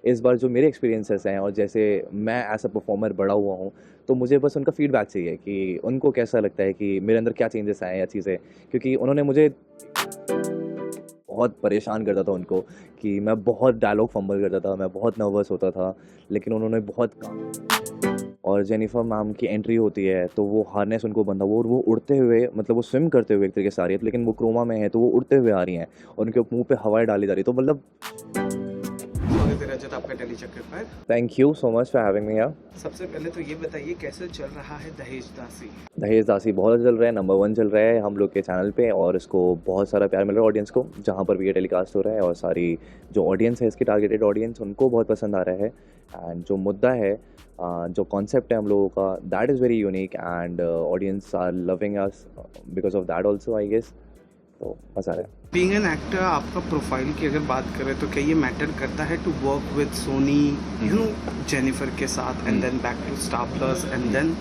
इस बार जो मेरे एक्सपीरियंसेस हैं और जैसे मैं एज़ अ परफॉर्मर बड़ा हुआ हूँ, तो मुझे बस उनका फीडबैक चाहिए कि उनको कैसा लगता है कि मेरे अंदर क्या चेंजेस आए हैं या चीज़ें। क्योंकि उन्होंने मुझे बहुत परेशान करता था उनको कि मैं बहुत डायलॉग फंबल करता था, मैं बहुत नर्वस होता था, लेकिन उन्होंने बहुत काम। और जेनिफर मैम की एंट्री होती है, तो वो हार्नेस उनको बंधा वो उड़ते हुए मतलब वो स्विम करते हुए एक तरीके से आ रही है, लेकिन वो क्रोमा में है, तो वो उड़ते हुए आ रही हैं और उनके मुँह पे हवाएँ डाली जा रही है, तो मतलब स्वागत है रजत आपका टेली चक्कर पर। Thank you so much for having me here. सबसे पहले तो ये बताइए कैसे चल रहा है दहेज दासी? दहेज दासी बहुत अच्छा चल रहा है, नंबर 1 चल रहा है हम लोग के चैनल पे और इसको बहुत सारा प्यार मिल रहा है ऑडियंस को, जहाँ पर भी ये टेलीकास्ट हो रहा है और सारी जो ऑडियंस है इसकी टारगेटेड ऑडियंस उनको बहुत पसंद आ रहा है। एंड जो मुद्दा है जो कॉन्सेप्ट है हम लोगों का that is very unique and audience are loving us because of that also I guess. तो मज़ा आ रहा है। बीइंग एन एक्टर आपका प्रोफाइल की अगर बात करें तो क्या ये मैटर करता है to work with Sony you know Jennifer के साथ and then back to Star Plus and then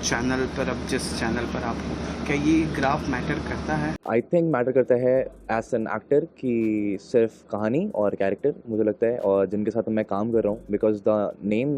channel पर अब जिस चैनल पर आप हो, क्या ये ग्राफ मैटर करता है? आई थिंक मैटर करता है एज एन एक्टर कि सिर्फ कहानी और कैरेक्टर मुझे लगता है और जिनके साथ मैं काम कर रहा हूँ because the name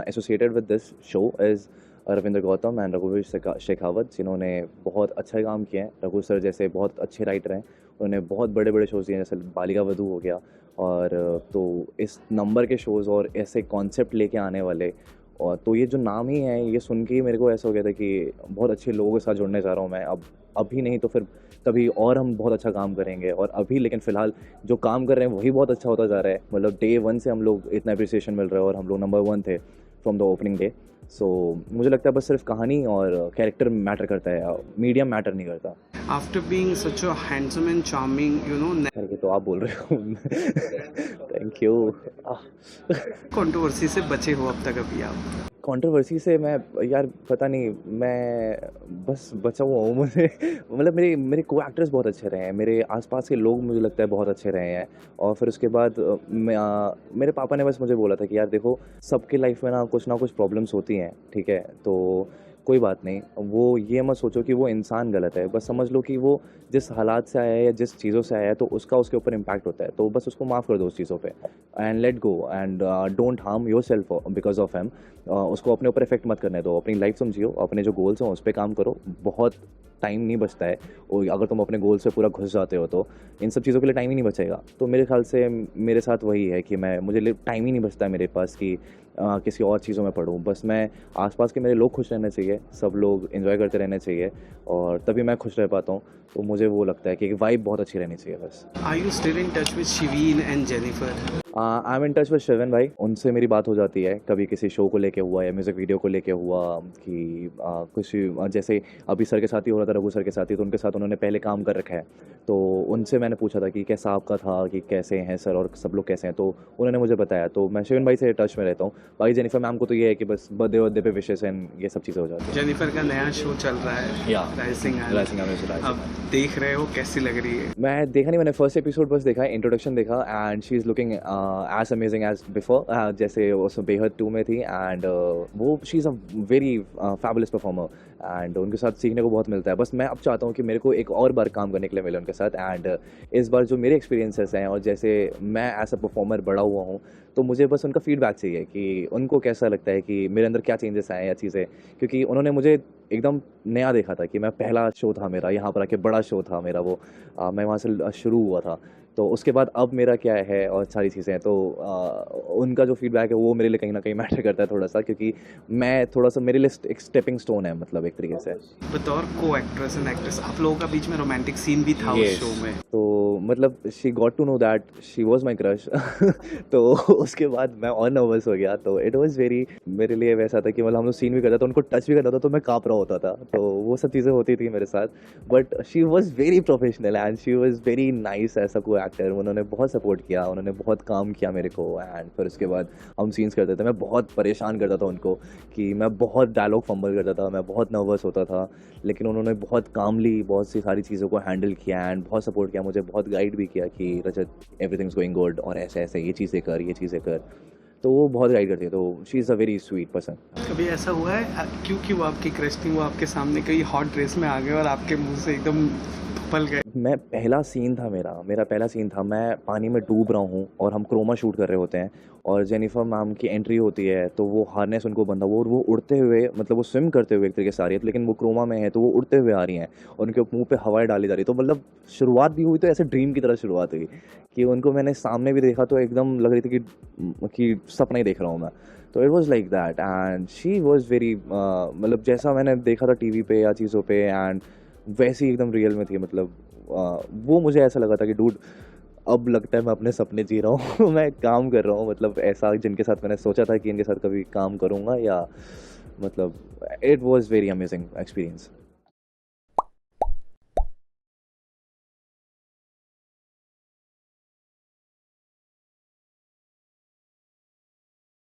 associated with this show is Ravindra Gautam and रघुवीर शेखावत, जिन्होंने बहुत अच्छा काम किया है। रघु सर जैसे बहुत अच्छे राइटर हैं, उन्होंने बहुत बड़े बड़े शोज़ दिए जैसे बालिका वधू हो गया और तो इस नंबर के शोज़ और ऐसे कॉन्सेप्ट लेके आने वाले और तो ये जो नाम ही है ये सुन के ही मेरे को ऐसा हो गया था कि बहुत अच्छे लोगों के साथ जुड़ने जा रहा हूँ मैं। अब अभी नहीं तो फिर कभी और हम बहुत अच्छा काम करेंगे और अभी लेकिन फ़िलहाल जो काम कर रहे हैं वही बहुत अच्छा होता जा रहा है। मतलब डे 1 से हम लोग इतना अप्रिसिएशन मिल रहा है और हम लोग नंबर 1 थे फ्रॉम द ओपनिंग डे। सो मुझे लगता है बस सिर्फ कहानी और कैरेक्टर मैटर करता है, मीडियम मैटर नहीं करता। After being such a handsome and charming you know करके तो आप बोल रहे हो थैंक यू। कंट्रोवर्सी से बचे हो अब तक अभी आप? कंट्रोवर्सी से मैं यार पता नहीं, मैं बस बचा हुआ हूँ मुझे मतलब मेरे मेरे को एक्टर्स बहुत अच्छे रहे हैं, मेरे आसपास के लोग मुझे लगता है बहुत अच्छे रहे हैं और फिर उसके बाद मेरे पापा ने बस मुझे बोला था कि यार देखो सबके लाइफ में ना कुछ प्रॉब्लम्स होती हैं, ठीक है, तो कोई बात नहीं, वो ये मत सोचो कि वो इंसान गलत है, बस समझ लो कि वो जिस हालात से आया है या जिस चीज़ों से आया है तो उसका उसके ऊपर इम्पैक्ट होता है, तो बस उसको माफ़ कर दो उस चीज़ों पे and let go and don't harm your self because of him. उसको अपने ऊपर इफेक्ट मत करने दो, अपनी लाइफ समझियो, अपने जो गोल्स हैं उस पर काम करो, बहुत टाइम नहीं बचता है और अगर तुम अपने गोल से पूरा घुस जाते हो तो इन सब चीज़ों के लिए टाइम ही नहीं बचेगा। तो मेरे ख्याल से मेरे साथ वही है कि मुझे टाइम ही नहीं बचता है मेरे पास कि किसी और चीज़ों में पढ़ूँ, बस मैं आसपास के मेरे लोग खुश रहने चाहिए, सब लोग एंजॉय करते रहने चाहिए और तभी मैं खुश रह पाता हूँ। तो मुझे वो लगता है कि वाइब बहुत अच्छी रहनी चाहिए बस। Are you still in touch with Shivin and Jennifer? I am in touch with Shivan भाई, उनसे मेरी बात हो जाती है कभी किसी शो को लेके हुआ या म्यूज़िक वीडियो को लेके हुआ कि कुछ जैसे अभी सर के साथ ही हो रहा था, रघु सर के साथ ही, तो उनके साथ उन्होंने पहले काम कर रखा है, तो उनसे मैंने पूछा था कि कैसा आपका था, कि कैसे हैं सर और सब लोग कैसे हैं, तो उन्होंने मुझे बताया, तो मैं शिवन भाई से टच में रहता हूँ। बाकी जेनिफर मैम को तो ये है कि बस बर्थडे पे विशेस एंड ये सब चीज़ें हो जाती हैं। जेनिफर का नया शो चल रहा है या राइजिंग, अब देख रहे हो कैसी लग रही है? मैं देखा नहीं, मैंने फर्स्ट एपिसोड बस देखा है, इंट्रोडक्शन देखा and she is looking as amazing as before, जैसे उस बेहद 2 में थी एंड वो she is a very fabulous performer and उनके साथ सीखने को बहुत मिलता है। बस मैं अब चाहता हूँ कि मेरे को एक और बार काम करने के लिए मिले उनके साथ एंड इस बार जो मेरे एक्सपीरियंसेस हैं और जैसे मैं एज अ परफॉर्मर बड़ा हुआ हूँ, तो मुझे बस उनका फीडबैक चाहिए कि उनको कैसा लगता है कि मेरे अंदर क्या चेंजेस आए हैं या चीज़ें। क्योंकि उन्होंने मुझे एकदम नया देखा था कि मैं पहला शो था मेरा, यहाँ पर आके बड़ा शो था मेरा वो, मैं वहाँ से शुरू हुआ था, तो उसके बाद अब मेरा क्या है और सारी चीज़ें, तो उनका जो फीडबैक है वो मेरे लिए कहीं ना कहीं मैटर करता है थोड़ा सा, क्योंकि मैं थोड़ा सा मेरे लिए एक स्टेपिंग स्टोन है, मतलब एक तरीके से। बतौर को एक्ट्रेस एंड एक्ट्रेस आप लोगों का बीच में रोमांटिक सीन भी था उस शो में? तो मतलब she got to know that she was my crush तो उसके बाद मैं और नर्वस हो गया, तो इट वॉज़ वेरी मेरे लिए वैसा था कि मतलब हम लोग सीन भी करता था, उनको टच भी करता था तो मैं काँप रहा होता था, तो वो सब चीज़ें होती थी मेरे साथ। But she was very professional and she was very nice ऐसा कोई एक्टर, उन्होंने बहुत सपोर्ट किया, उन्होंने बहुत काम किया मेरे को एंड फिर उसके बाद हम सीन्स करते थे, मैं बहुत परेशान करता था उनको कि मैं बहुत डायलॉग फंबल करता था, मैं बहुत नर्वस होता था, लेकिन उन्होंने बहुत कामली बहुत सी सारी चीज़ों को हैंडल किया एंड बहुत सपोर्ट किया, मुझे बहुत गाइड भी किया कि रजत एवरीथिंग इज़ गोइंग गुड और ऐसे ऐसे ये चीज़ें कर, तो वो बहुत गाइड करती है, तो she is a very sweet person. कभी ऐसा हुआ है क्योंकि वो आपकी क्रश थी, वो आपके सामने कहीं हॉट ड्रेस में आ गए और आपके मुंह से एकदम फल गए? मैं पहला सीन था मेरा पहला सीन था, मैं पानी में डूब रहा हूँ और हम क्रोमा शूट कर रहे होते हैं और जेनिफर मैम की एंट्री होती है, तो वो हार्नेस उनको बंधा वो और वो उड़ते हुए, मतलब वो स्विम करते हुए एक तरीके से आ रही है, लेकिन वो क्रोमा में है तो वो उड़ते हुए आ रही हैं और उनके मुंह पे हवाएं डाली जा रही है। तो मतलब शुरुआत भी हुई तो ऐसे ड्रीम की तरह शुरुआत हुई कि उनको मैंने सामने भी देखा तो एकदम लग रही थी कि सपना ही देख रहा हूँ मैं। तो it was like that and she was very, मतलब जैसा मैंने देखा था टीवी पे या चीज़ों पे, एंड वैसी एकदम रियल में थी। मतलब वो मुझे ऐसा लगा था कि डूड अब लगता है मैं अपने सपने जी रहा हूँ मैं काम कर रहा हूँ, मतलब ऐसा जिनके साथ मैंने सोचा था कि इनके साथ कभी काम करूँगा, या मतलब it was very amazing experience.